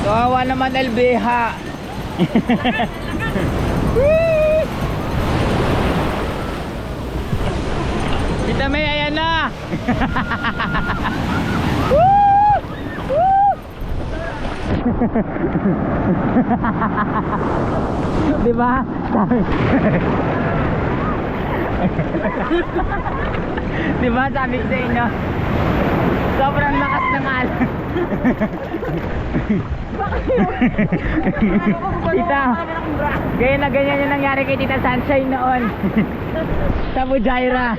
Kawawa naman LBH. Kita May, ayan na. Diba? Sabi diba sabi ko sa inyo, sobrang lakas ng alon. Tita, ganyan na ganyan yung nangyari kay Tita Sunshine noon. Sa Fujairah.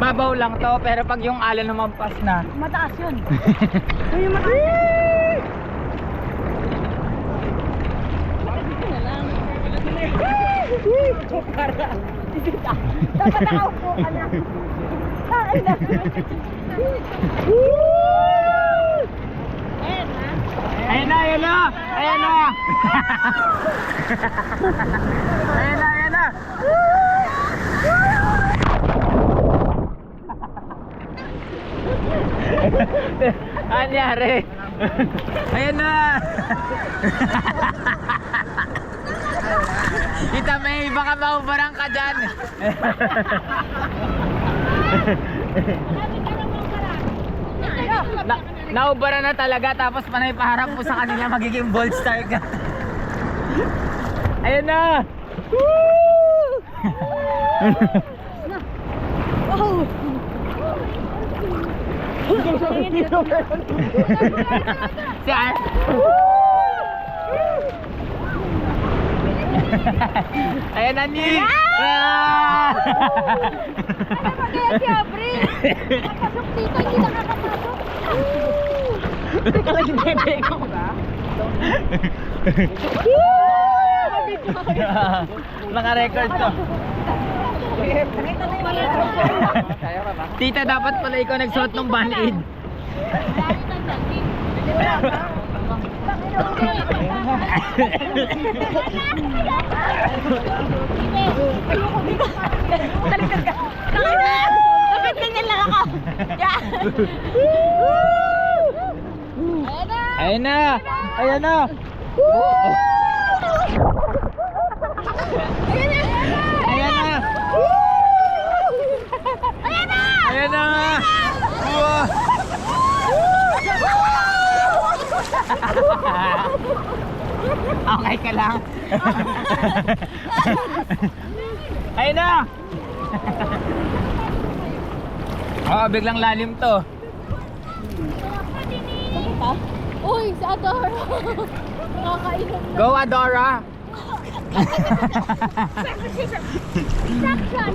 Babaw lang to, pero pag yung alon lumampas na, Mataas yun. Yung mataas. Para. Dapat nakaupo ka na. Ay na. Ayan na, ayan na! Ayan na! Ayan na, ayan na! Anyari? Ayan na! Kita May, baka maubarang ka dyan. Naubara na talaga, tapos panay paharap mo sa kanila, magiging bold star ka. Ayan na! Woo! Oh. Saan? Ayan na ni! Ano ba kaya si Aubrey? Napasok dito, hindi nakakapasok. Teka lang, hindi ko ba? Naka-record to. Tita, dapat pala ikaw nagsuot ng band-aid. Talikod ka. Kapit ganyan lang ako. Yan. Ayan na! Ayan na! Ayan na! Ayan na! Wow! Okay ka lang? Ayan na! Oh, biglang lalim to. Uy, si Adora. Nakakainom na. Go Adora! Suction.